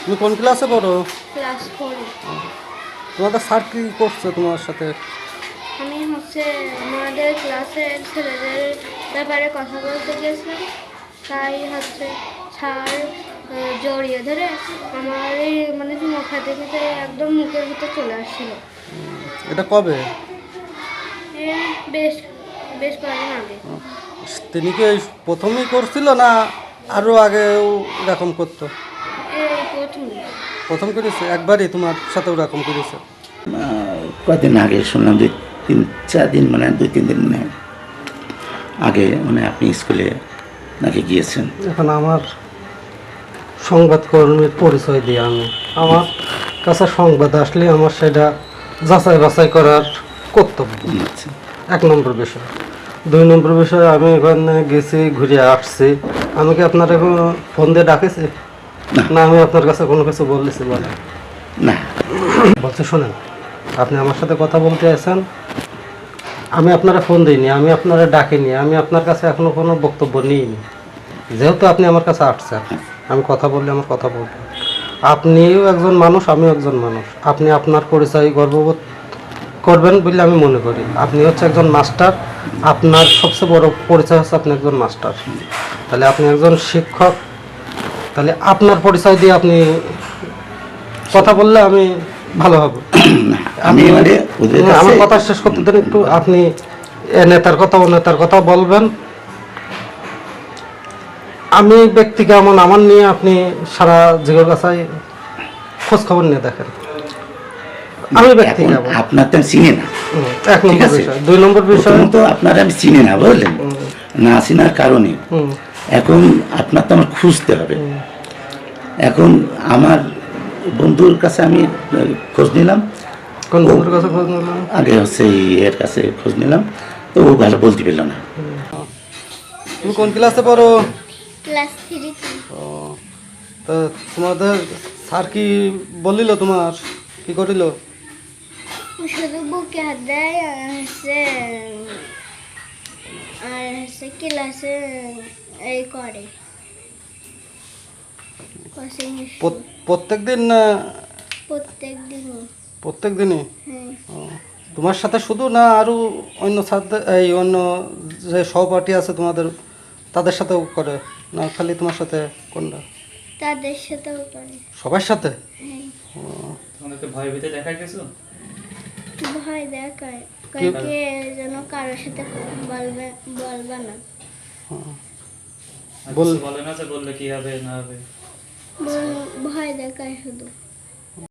তুমি কোন ক্লাসে পড়ো? ক্লাস 4। তোমাদের স্যার কি করছে তোমার সাথে? আমি আমাদের ক্লাসের ছেলেদের ব্যাপারে কথা বলতে গেছিলাম, তাই স্যার জড়িয়ে ধরে আমার এই মুখে থেকে একদম মুখের ভিতরে চলে আসছিল। এটা কবে? বেশ বেশ কয়েকদিন আগে। তিনি কি এই প্রথমেই করছিল না আরও আগেও এরকম করতো? এই প্রথম করেছে একবারই তোমার সাথে ওরকম করেছে? কদিন আগে শুনলাম 2-3-4 দিন মানে 2-3 দিন মানে আগে মানে আপনি স্কুলে নাকি গিয়েছেন। এখন আমার সংবাদকর্মীর পরিচয় দিয়ে আমার কাছে সংবাদ আসলে আমার সেটা যাচাই বাছাই করার কর্তব্য। আচ্ছা, 1 নম্বর বিষয়। 2 নম্বর বিষয়, আমি এখানে গেছি, ঘুরে আসছি, আমি কি আপনার এখন ফোন দিয়ে ডাকেছি? না আমি আপনার কাছে কোনো কিছু বলেছি? বলে না বলছে শোনেন, আপনি আমার সাথে কথা বলতে আসেন, আমি আপনারা ফোন দিইনি, আমি আপনারা ডাকিনি, আমি আপনার কাছে এখনো কোনো বক্তব্য নিইনি। যেহেতু আপনি আমার কাছে আসছেন, আমি কথা বললে আমার কথা বলবেন। আপনিও একজন মানুষ, আমিও একজন মানুষ। আপনি আপনার পরিচয় গর্ববোধ করবেন বলে আমি মনে করি। আপনি হচ্ছে একজন মাস্টার, আপনার সবচেয়ে বড় পরিচয় হচ্ছে আপনি একজন মাস্টার। তাহলে আপনি একজন শিক্ষক, তাহলে আপনার পরিচয় দিয়ে আপনি কথা বললে আমি ভালো হবে। আমি মানে ওদের কাছে আমার কথা শেষ করতে দেন একটু। আপনি এ নেতার কথা ও নেতার কথা বলবেন, আমি ব্যক্তি কেমন আমার নিয়ে আপনি সারা জীবন কাছায় খোঁজ খবর নিয়ে দেখেন। আমি ব্যক্তি এখন কেমন আপনার তো আমি চিনি না। 1 নম্বর বিষয়। 2 নম্বর বিষয়, প্রথমত আপনার আমি চিনি না, বুঝলেন, না চিনার কারণে এখন আপনার তো আমার খুঁজতে হবে। এখন আমার বন্ধুর কাছে আমি খোঁজ নিলাম। কোন বন্ধুর কাছে খোঁজ নিলাম? আগে এর কাছে খোঁজ নিলাম, তো ও ভালো বলতে পারল না। তুমি কোন ক্লাসে পড়ো? ক্লাস 3। তো তোমাদের স্যার কি বলিল, তোমার কি করিল? শুধু বুকে হাত দেয় আর ক্লাসে এই করে প্রত্যেক দিন না? প্রত্যেক দিনই। প্রত্যেক দিনই? হ্যাঁ। তোমার সাথে শুধু না আরও অন্য ছাত্র, এই অন্য যে সহপাঠী আছে তোমাদের, তাদের সাথেও করে না খালি তোমার সাথে? কোনটা? তাদের সাথেও করে। সবার সাথে? হ্যাঁ। তোমাদেরকে ভয় ভীতি দেখা গেছো? ভয় দেখায়, কে যেন কারোর সাথে বলবে না। বলে না যে বললে কি হবে না হবে? ভয় দেখায় শুধু।